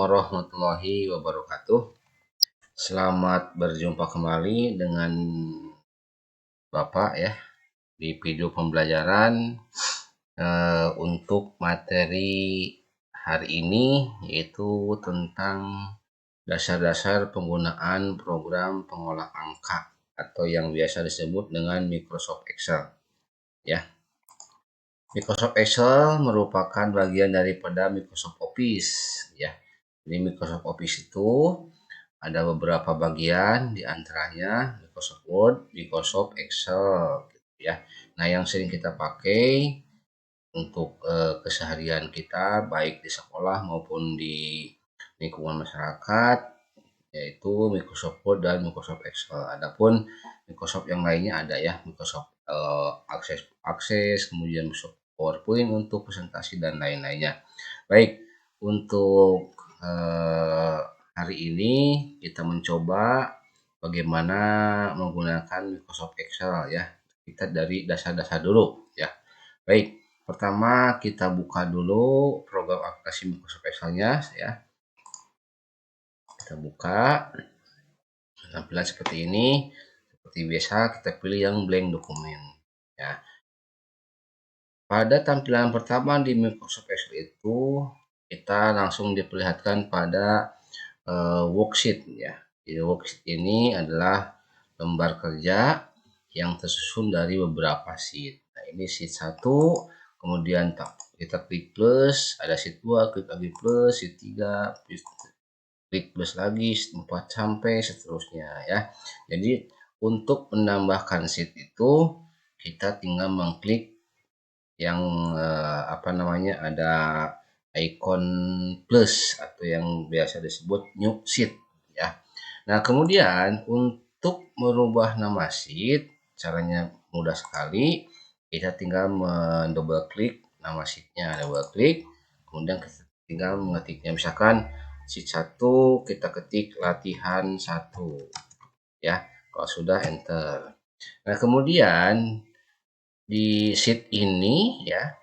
warahmatullahi wabarakatuh. Selamat berjumpa kembali dengan Bapak ya di video pembelajaran untuk materi hari ini, yaitu tentang dasar-dasar penggunaan program pengolah angka atau yang biasa disebut dengan Microsoft Excel ya. Microsoft Excel merupakan bagian daripada Microsoft Office ya. Jadi Microsoft Office itu ada beberapa bagian, diantaranya Microsoft Word, Microsoft Excel gitu ya. Nah, yang sering kita pakai untuk keseharian kita baik di sekolah maupun di lingkungan masyarakat, yaitu Microsoft Word dan Microsoft Excel. Adapun Microsoft yang lainnya ada ya, Microsoft Access, kemudian Microsoft PowerPoint untuk presentasi dan lain-lainnya. Baik, untuk hari ini kita mencoba bagaimana menggunakan Microsoft Excel ya. Kita dari dasar-dasar dulu ya. Baik, pertama kita buka dulu program aplikasi Microsoft Excel-nya ya. Kita buka, tampilan seperti ini. Seperti biasa kita pilih yang blank dokumen ya. Pada tampilan pertama di Microsoft Excel itu kita langsung diperlihatkan pada worksheet ya. Jadi worksheet ini adalah lembar kerja yang tersusun dari beberapa sheet. Nah, ini sheet 1, kemudian kita klik plus, ada sheet 2, klik lagi plus, sheet 3, klik plus lagi, 4 sampai seterusnya ya. Jadi untuk menambahkan sheet itu kita tinggal mengklik yang ada icon plus atau yang biasa disebut new sheet ya. Nah, kemudian untuk merubah nama sheet caranya mudah sekali. Kita tinggal mendouble klik nama sheetnya, double klik, kemudian kita tinggal mengetiknya, misalkan sheet 1 kita ketik latihan 1 ya. Kalau sudah enter. Nah, kemudian di sheet ini ya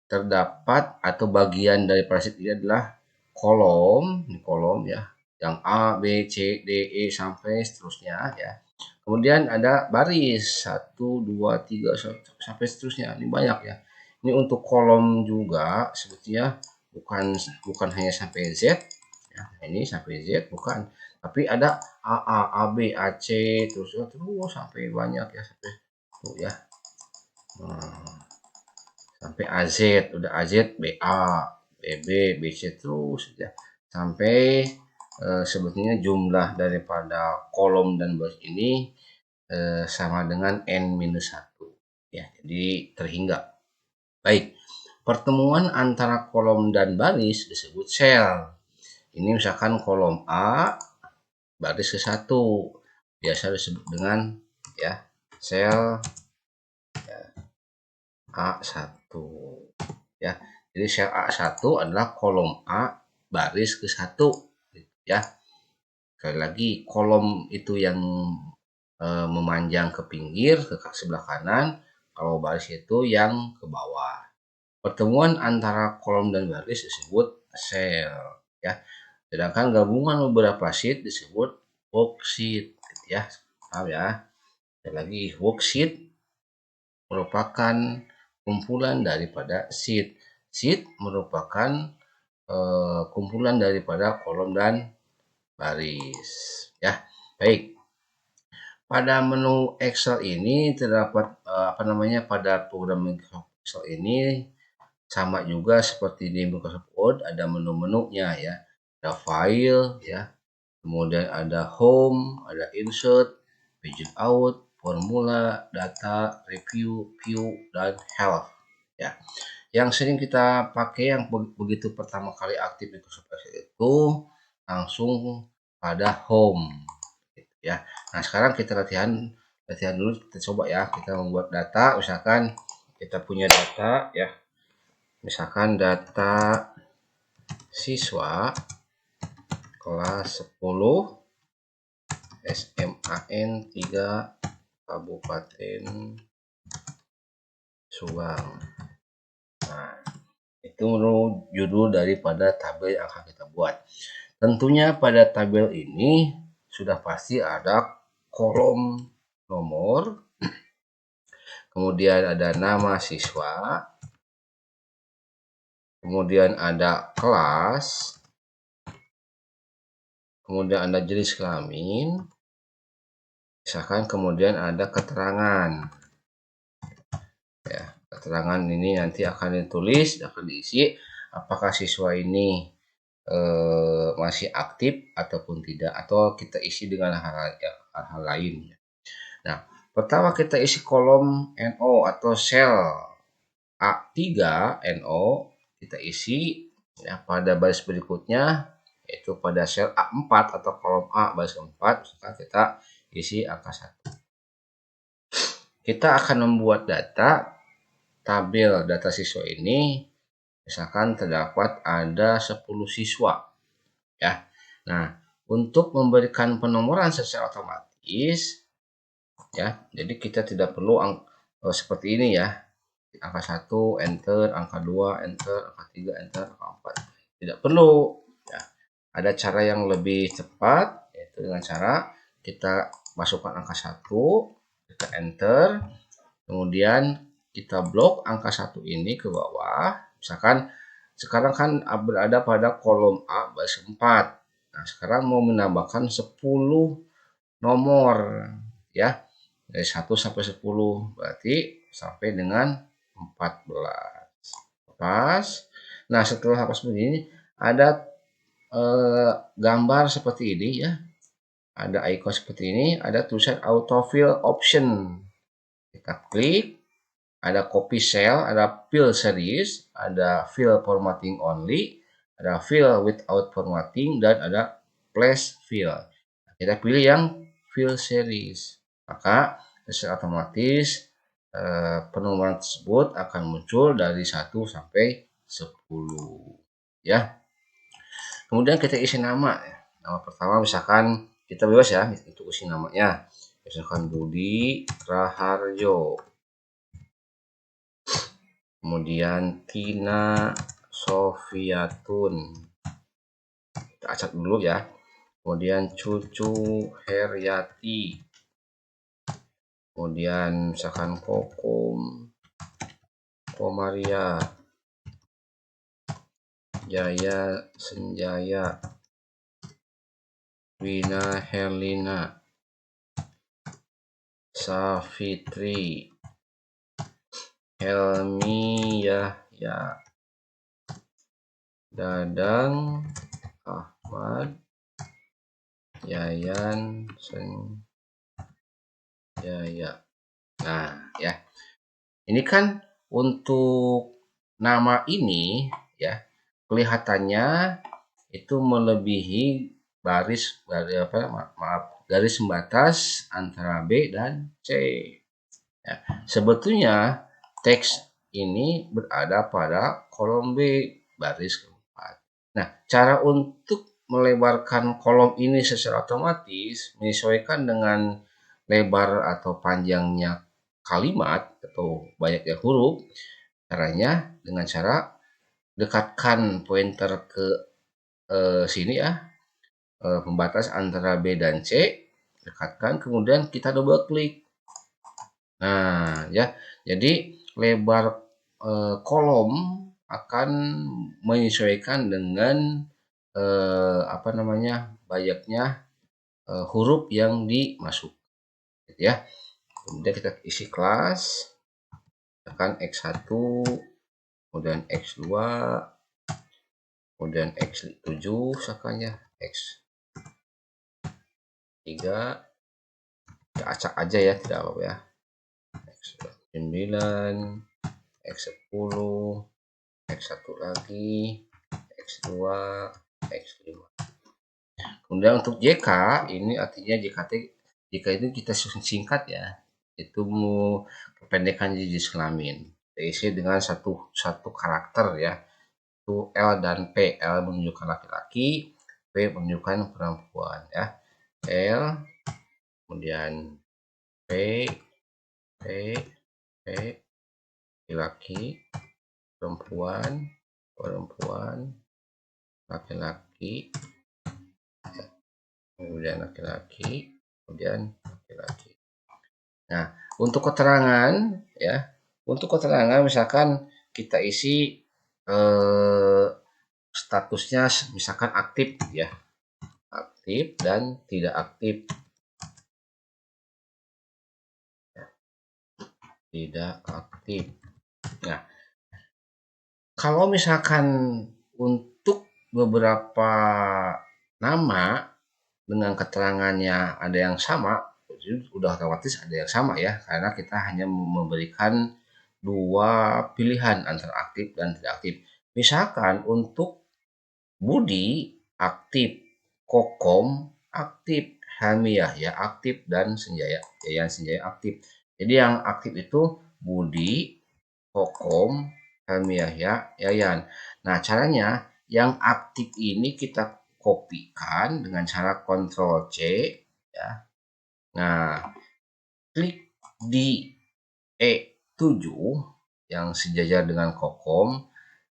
terdapat atau bagian dari sheet ini adalah kolom ya, yang A, B, C, D, E sampai seterusnya ya. Kemudian ada baris 1, 2, 3 sampai seterusnya. Ini banyak ya. Ini untuk kolom juga sebetulnya bukan hanya sampai Z ya. Ini sampai Z bukan, tapi ada AA, AB, AC terus sampai banyak ya, sampai tuh ya. Sampai AZ, udah AZ, BA, BB, BC terus ya. Sampai sebetulnya jumlah daripada kolom dan baris ini sama dengan N-1 ya. Jadi terhingga. Baik. Pertemuan antara kolom dan baris disebut sel. Ini misalkan kolom A baris ke-1 biasa disebut dengan ya sel A1 ya. Jadi sel A1 adalah kolom A baris ke-1 ya. Sekali lagi, kolom itu yang memanjang ke pinggir ke sebelah kanan, kalau baris itu yang ke bawah. Pertemuan antara kolom dan baris disebut sel ya. Sedangkan gabungan beberapa sheet disebut worksheet ya. Paham ya? Sekali lagi, worksheet merupakan kumpulan daripada sheet. Sheet merupakan kumpulan daripada kolom dan baris ya. Baik. Pada menu Excel ini terdapat pada program Microsoft Excel ini sama juga seperti di Microsoft Word, ada menu-menunya ya. Ada file ya. Kemudian ada home, ada insert, widget out, formula, data, review, view, dan health ya. Yang sering kita pakai yang begitu pertama kali aktif Microsoft Excel itu langsung pada home gitu ya. Nah, sekarang kita latihan dulu, kita coba ya, kita membuat data. Misalkan kita punya data ya, misalkan data siswa kelas 10 SMAN 3 Kabupaten Subang. Nah, itu judul daripada tabel yang akan kita buat. Tentunya pada tabel ini sudah pasti ada kolom nomor, kemudian ada nama siswa, kemudian ada kelas, kemudian ada jenis kelamin, misalkan kemudian ada keterangan. Ya, keterangan ini nanti akan ditulis, akan diisi apakah siswa ini masih aktif ataupun tidak, atau kita isi dengan hal lain. Nah, pertama kita isi kolom NO atau sel A3 NO, kita isi ya, pada baris berikutnya yaitu pada sel A4 atau kolom A baris 4, misalkan kita isi angka 1. Kita akan membuat tabel data siswa ini, misalkan terdapat ada 10 siswa ya. Nah, untuk memberikan penomoran secara otomatis ya, jadi kita tidak perlu seperti ini ya, angka 1 enter, angka 2 enter, angka 3 enter, angka 4 tidak perlu ya. Ada cara yang lebih cepat, yaitu dengan cara kita masukkan angka 1, kita enter, kemudian kita blok angka 1 ini ke bawah. Misalkan sekarang kan berada pada kolom A baris 4. Nah, sekarang mau menambahkan 10 nomor ya, dari 1 sampai 10, berarti sampai dengan 14. Pas. Nah, setelah hapus begini ada gambar seperti ini ya. Ada icon seperti ini, ada tulisan autofill option. Kita klik, ada copy cell, ada fill series, ada fill formatting only, ada fill without formatting, dan ada place fill. Kita pilih yang fill series, maka secara otomatis penomoran tersebut akan muncul dari 1 sampai 10 ya. Kemudian kita isi nama ya. Nama pertama misalkan kita bebas ya untuk isi namanya, misalkan Budi Raharjo, kemudian Tina Sofiatun, kita acak dulu ya, kemudian Cucu Heryati, kemudian misalkan Komaria, Jaya Senjaya, Wina Herlina, Safitri, Helmi Yahya, Dadang Ahmad, Yayan Senjaya. Nah ya, ini kan untuk nama ini ya, kelihatannya itu melebihi garis pembatas antara B dan C. Ya, sebetulnya teks ini berada pada kolom B baris keempat. Nah, cara untuk melebarkan kolom ini secara otomatis menyesuaikan dengan lebar atau panjangnya kalimat atau banyaknya huruf. Caranya dengan cara dekatkan pointer ke sini ya, pembatas antara B dan C, dekatkan, kemudian kita double klik. Nah ya, jadi lebar kolom akan menyesuaikan dengan banyaknya huruf yang dimasuk ya. Kemudian kita isi kelas, tekan X1, kemudian X2, kemudian X7 misalkan ya, X3, kita acak aja ya, tidak apa-apa ya, X9, X10, X1 lagi, X2, X5. Kemudian untuk JK, ini artinya JK itu kita singkat ya, itu kependekan jenis kelamin, diisi dengan satu karakter ya, itu L dan P. L menunjukkan laki-laki, P menunjukkan perempuan ya. L, kemudian P, laki-laki, perempuan, laki-laki, kemudian laki-laki, kemudian laki-laki. Nah, untuk keterangan ya, untuk keterangan misalkan kita isi statusnya misalkan aktif ya, aktif dan tidak aktif. Tidak aktif. Nah, kalau misalkan untuk beberapa nama dengan keterangannya ada yang sama, udah otomatis ada yang sama ya, karena kita hanya memberikan dua pilihan antara aktif dan tidak aktif. Misalkan untuk Budi aktif, Kokom aktif, Hamiah ya aktif, dan Senjaya, Yayan Senjaya aktif. Jadi yang aktif itu Budi, Kokom, Hamiah ya, Yayan. Nah, caranya yang aktif ini kita kopikan dengan cara Ctrl C ya. Nah, klik di E7 yang sejajar dengan Kokom,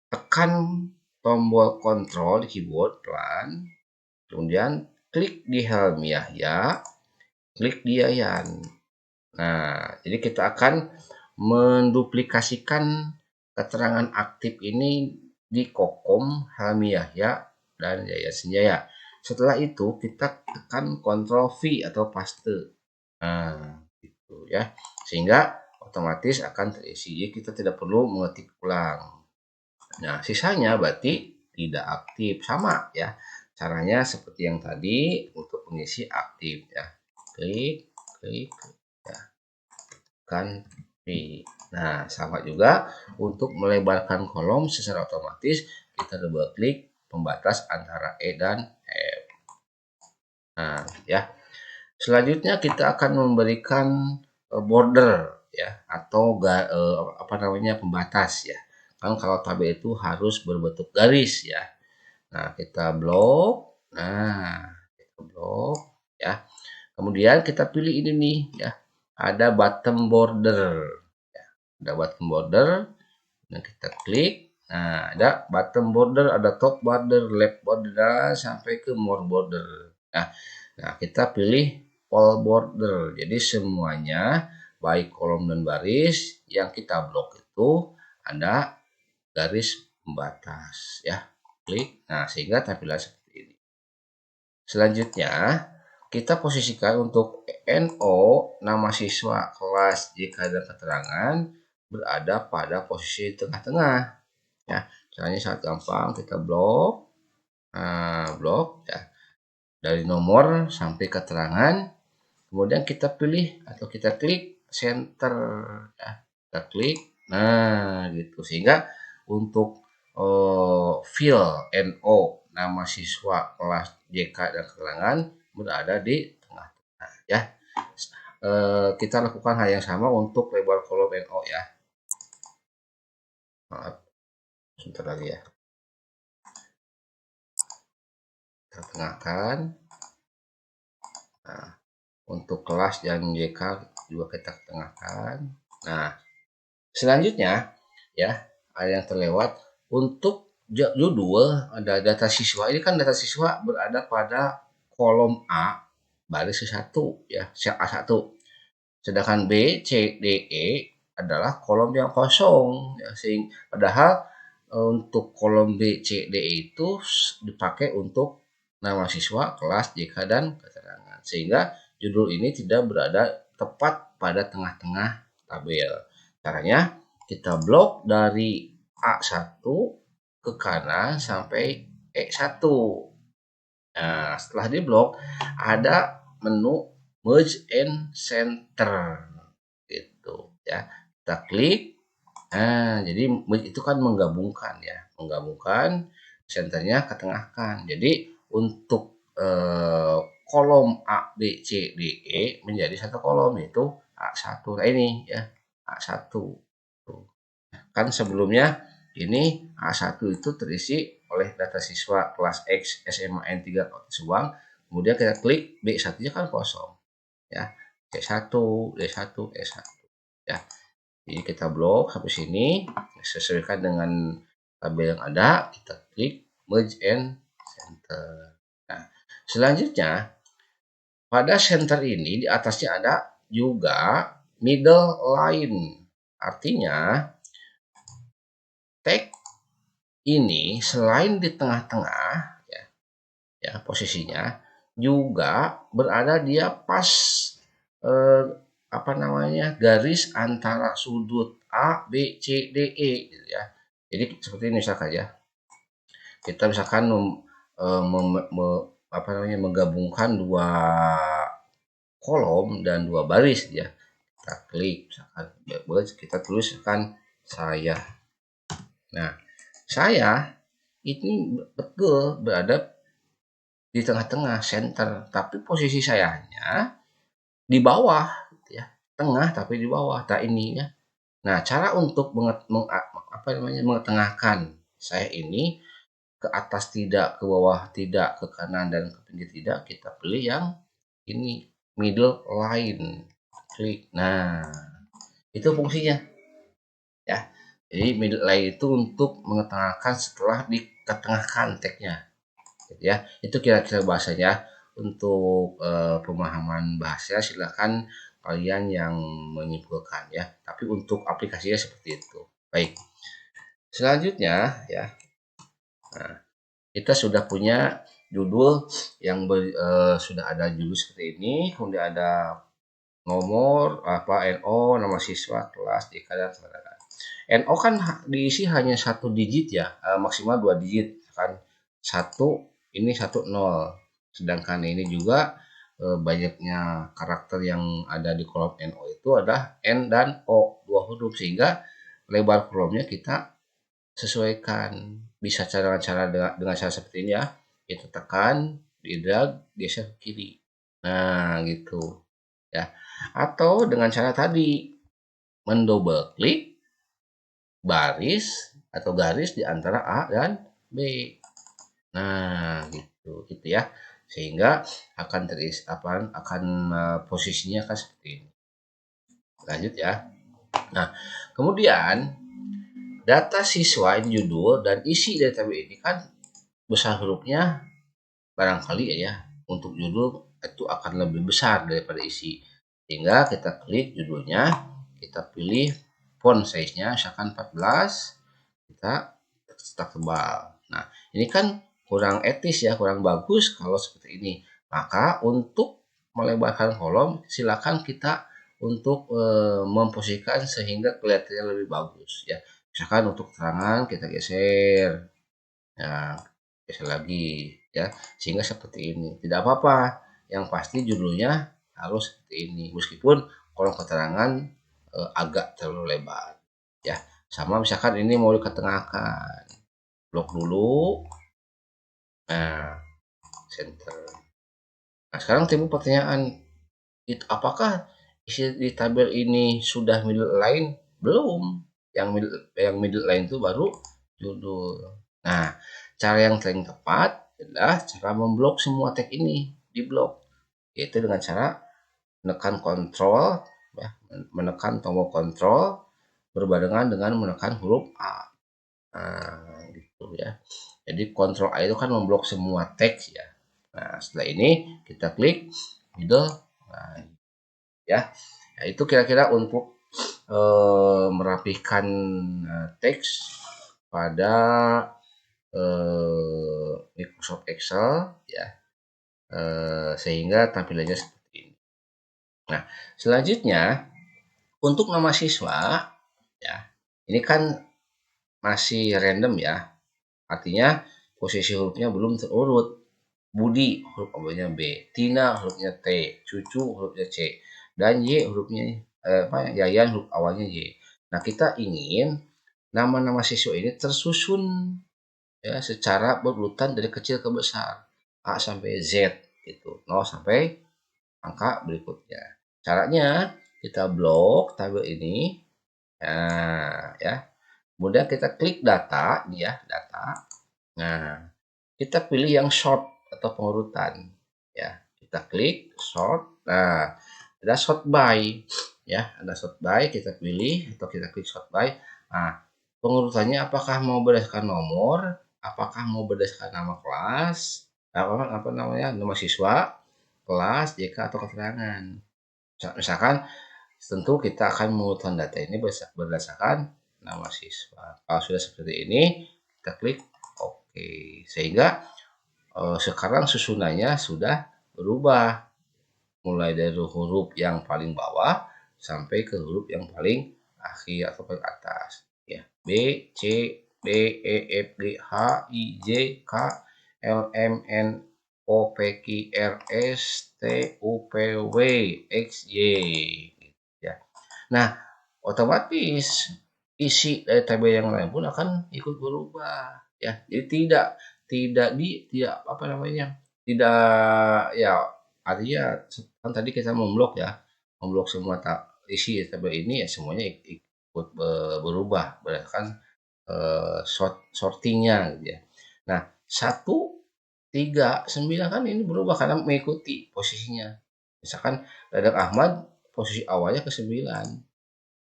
tekan tombol Ctrl di keyboard pelan, kemudian klik di helm Yahya, klik di Yayan. Nah, jadi kita akan menduplikasikan keterangan aktif ini di Kokom, Helmi Yahya, dan Yaya Senjaya. Setelah itu kita tekan Ctrl V atau paste. Nah, gitu ya. Sehingga otomatis akan terisi. Jadi kita tidak perlu mengetik ulang. Nah, sisanya berarti tidak aktif. Sama ya. Caranya seperti yang tadi untuk mengisi aktif ya. Klik, klik, ya. Kan V. Nah, sama juga untuk melebarkan kolom secara otomatis kita double klik pembatas antara E dan F. Nah, ya. Selanjutnya kita akan memberikan border ya atau apa namanya pembatas ya. Kan kalau tabel itu harus berbentuk garis ya. Nah, kita blok. Nah, kita blok ya. Kemudian kita pilih ini nih ya. Ada bottom border. Ya, ada bottom border. Nah, kita klik. Nah, ada bottom border, ada top border, left border, dan sampai ke more border. Nah, kita pilih all border. Jadi semuanya baik kolom dan baris yang kita blok itu ada garis pembatas ya. Klik. Nah, sehingga tampilan seperti ini. Selanjutnya, kita posisikan untuk NO nama siswa kelas JK dan keterangan berada pada posisi tengah-tengah ya. Caranya sangat gampang, kita blok. Nah, blok ya. Dari nomor sampai keterangan, kemudian kita pilih atau kita klik center ya. Kita klik. Nah, gitu. Sehingga untuk fill NO nama siswa kelas JK dan keterangan berada di tengah-tengah ya. Kita lakukan hal yang sama untuk lebar kolom NO ya. Maaf, sebentar lagi ya. Kita tengahkan. Nah, untuk kelas dan JK juga kita tengahkan. Nah, selanjutnya ya, ada yang terlewat untuk judul ada data siswa. Ini kan data siswa berada pada kolom A baris ke-1 ya, sel A1. Sedangkan B, C, D, E adalah kolom yang kosong ya, padahal untuk kolom B, C, D, E itu dipakai untuk nama siswa, kelas, JK, dan keterangan. Sehingga judul ini tidak berada tepat pada tengah-tengah tabel. Caranya kita blok dari A1 ke kanan sampai E1. Nah, setelah diblok ada menu merge and center gitu ya. Kita klik. Nah, jadi merge itu kan menggabungkan ya, menggabungkan, centernya ketengahkan. Jadi untuk kolom A, B, C, D, E menjadi satu kolom yaitu A1. Nah, ini ya, A1. Tuh. Kan sebelumnya ini A1 itu terisi oleh data siswa kelas X SMA N3 Kota Subang. Kemudian kita klik B1-nya kan kosong. Ya, C1, D1, E1. Ya. Jadi kita blok sampai sini, sesuaikan dengan tabel yang ada, kita klik merge and center. Nah, selanjutnya pada center ini di atasnya ada juga middle line. Artinya tag ini selain di tengah-tengah ya posisinya juga berada dia pas garis antara sudut A, B, C, D, E gitu ya. Jadi seperti ini misalkan ya. Kita misalkan menggabungkan dua kolom dan dua baris ya. Kita klik misalkan kita tulis misalkan saya. Nah, saya ini betul berada di tengah-tengah center, tapi posisi sayanya di bawah gitu ya. Tengah tapi di bawah. Nah, ini ya. Nah, cara untuk mengetengahkan saya ini ke atas tidak, ke bawah tidak, ke kanan dan ke pinggir tidak, kita pilih yang ini middle line. Klik. Nah, itu fungsinya ya. Jadi middle line itu untuk mengetengahkan setelah diketengahkan tagnya. Ya, itu kira-kira bahasanya. Untuk pemahaman bahasa silakan kalian yang menyimpulkan ya. Tapi untuk aplikasinya seperti itu. Baik. Selanjutnya ya. Nah, kita sudah punya judul yang sudah ada judul seperti ini, kemudian ada nomor NO, nama siswa, kelas, DK dan sebagainya. NO kan diisi hanya satu digit ya, maksimal 2 digit kan. Satu ini 10, sedangkan ini juga banyaknya karakter yang ada di kolom NO itu adalah N dan O, 2 huruf, sehingga lebar kolomnya kita sesuaikan. Bisa cara dengan cara seperti ini ya. Kita tekan, di drag, geser ke kiri. Nah, gitu. Ya. Atau dengan cara tadi mendouble klik baris atau garis di antara A dan B. Nah, gitu ya. Sehingga akan posisinya akan seperti ini. Lanjut ya. Nah, kemudian data siswa ini judul dan isi dari tabel ini kan besar hurufnya barangkali ya untuk judul itu akan lebih besar daripada isi. Sehingga kita klik judulnya, kita pilih font size-nya misalkan 14, kita cetak tebal. Nah, ini kan kurang etis ya, kurang bagus kalau seperti ini. Maka untuk melebarkan kolom silakan kita untuk memposisikan sehingga kelihatannya lebih bagus ya. Misalkan untuk keterangan kita geser. Ya, geser lagi ya, sehingga seperti ini. Tidak apa-apa, yang pasti judulnya harus seperti ini. Meskipun kolom keterangan agak terlalu lebar ya. Sama misalkan ini mau diketengahkan. Blok dulu. Nah, center. Nah, sekarang timbul pertanyaan, apakah isi di tabel ini sudah middle line? Belum. Yang middle line itu baru judul. Nah, cara yang paling tepat adalah cara memblok semua tag ini, di blok. Yaitu dengan cara menekan kontrol ya, menekan tombol kontrol berbarengan dengan menekan huruf A. Nah, gitu ya. Jadi kontrol A itu kan memblok semua teks ya. Nah, setelah ini kita klik middle. Nah, ya. Nah, itu kira-kira untuk merapihkan teks pada Microsoft Excel ya, sehingga tampilannya seperti ini. Nah, selanjutnya untuk nama siswa ya, ini kan masih random ya, artinya posisi hurufnya belum terurut. Budi huruf awalnya B, Tina hurufnya T, Cucu hurufnya C, dan Y hurufnya Yayan huruf awalnya Y. Nah, kita ingin nama-nama siswa ini tersusun ya secara berurutan dari kecil ke besar, A sampai Z gitu, 0 sampai angka berikutnya. Caranya kita blok tabel ini. Nah, ya. Kemudian kita klik data, ya, data. Nah, kita pilih yang short atau pengurutan. Ya, kita klik short. Nah, ada sort by. Ya, ada sort by, kita pilih atau kita klik sort by. Nah, pengurutannya apakah mau berdasarkan nomor, apakah mau berdasarkan nama kelas, nama siswa, kelas, JK atau keterangan. Misalkan tentu kita akan mengumpulkan data ini berdasarkan nama siswa. Kalau sudah seperti ini, kita klik OK. Sehingga sekarang susunannya sudah berubah. Mulai dari huruf yang paling bawah sampai ke huruf yang paling akhir atau paling atas. Ya, B, C, D, E, F, G, H, I, J, K, L, M, N, O, P, Q, R, S, T, U, P, W, X, Y. Ya. Nah, otomatis isi dari tabel yang lain pun akan ikut berubah. Ya, jadi tidak apa namanya, tidak ya artinya kan tadi kita memblok semua isi tabel ini ya semuanya ikut berubah berdasarkan sortingnya gitu ya. Nah, 1, 3, 9 kan ini berubah karena mengikuti posisinya. Misalkan Dadak Ahmad posisi awalnya ke 9,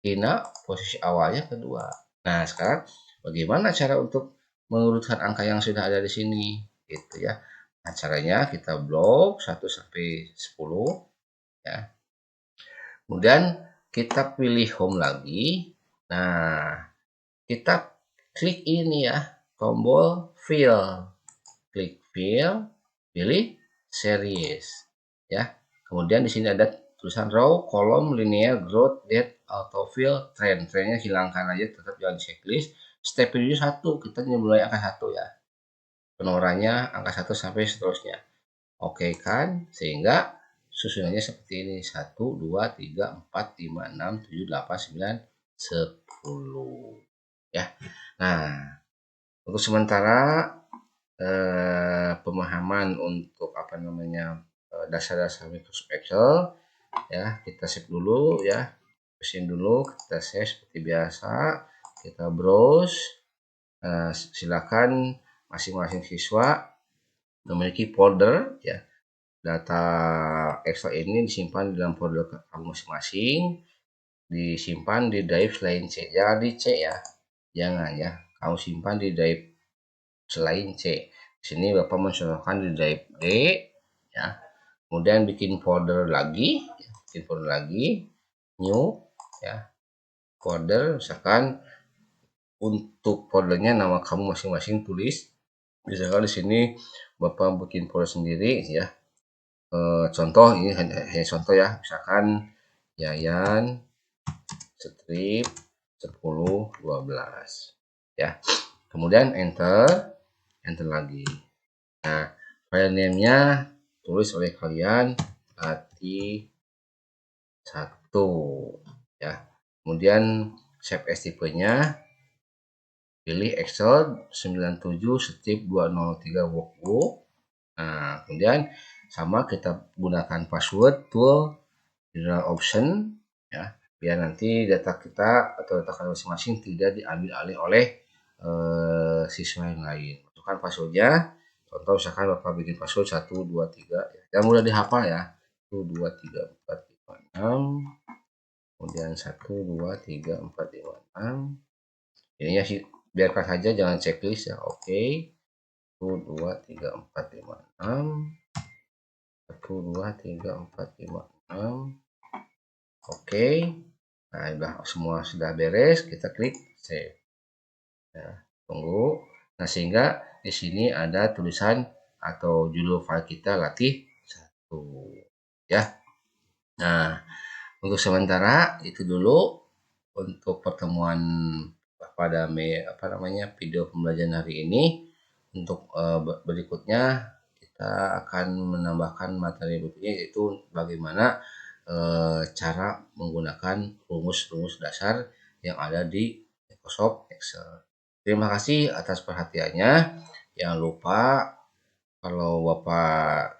Tina posisi awalnya kedua. Nah, sekarang bagaimana cara untuk mengurutkan angka yang sudah ada di sini? Gitu ya. Nah, caranya kita blok 1 sampai 10 ya. Kemudian kita pilih home lagi. Nah, kita klik ini ya, tombol fill. Klik fill, pilih series ya. Kemudian di sini ada tulisan row, kolom, linear, growth, date, autofill, trend. Trendnya hilangkan aja, tetap jangan checklist. Step ini 1, kita mulai angka 1 ya. Penomorannya angka 1 sampai seterusnya. Oke kan? Sehingga susunannya seperti ini. 1, 2, 3, 4, 5, 6, 7, 8, 9, 10. Ya. Nah, untuk sementara pemahaman untuk apa namanya dasar-dasar Microsoft Excel ya kita save dulu ya, pusing dulu, kita save seperti biasa, kita browse. Silakan masing-masing siswa memiliki folder ya, data Excel ini disimpan di dalam folder kamu masing-masing, disimpan di drive selain C, jangan di C ya, jangan ya, kamu simpan di drive selain C. Di sini Bapak mencontohkan di drive D ya. Kemudian bikin folder lagi, new ya. Folder misalkan untuk foldernya nama kamu masing-masing tulis. Misalkan di sini Bapak bikin folder sendiri ya. Contoh ini hanya contoh ya, misalkan Yayan strip 10 12 ya. Kemudian enter lagi. Nah, file name-nya tulis oleh kalian latih 1 ya. Kemudian save as tipenya, pilih Excel 97 strip 203 workbook. Nah, kemudian sama kita gunakan password tool general option ya, biar nanti data kita atau data kalian masing-masing tidak diambil alih oleh siswa yang lain. Masukkan passwordnya. Contoh misalkan Bapak bikin password 1, 2, 3 ya. Yang mudah dihafal ya. 1, 2, 3, 4, 5, 6. Kemudian 1, 2, 3, 4, 5, 6. Ininya sih biarkan saja, jangan checklist ya. Oke. 1, 2, 3, 4, 5, 6. 1, 2, 3, 4, 5, 6. Oke. Nah, semua sudah beres, kita klik save. Ya, tunggu. Nah, sehingga di sini ada tulisan atau judul file kita latih 1 ya. Nah, untuk sementara itu dulu untuk pertemuan pada video pembelajaran hari ini. Untuk berikutnya kita akan menambahkan materi berikutnya, yaitu bagaimana cara menggunakan rumus-rumus dasar yang ada di Microsoft Excel. Terima kasih atas perhatiannya. Jangan lupa kalau Bapak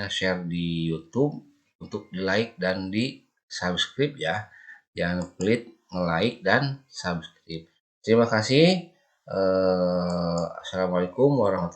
share di YouTube untuk di like dan di subscribe ya. Jangan pelit nge-like dan subscribe. Terima kasih. Assalamualaikum warahmatullahi wabarakatuh.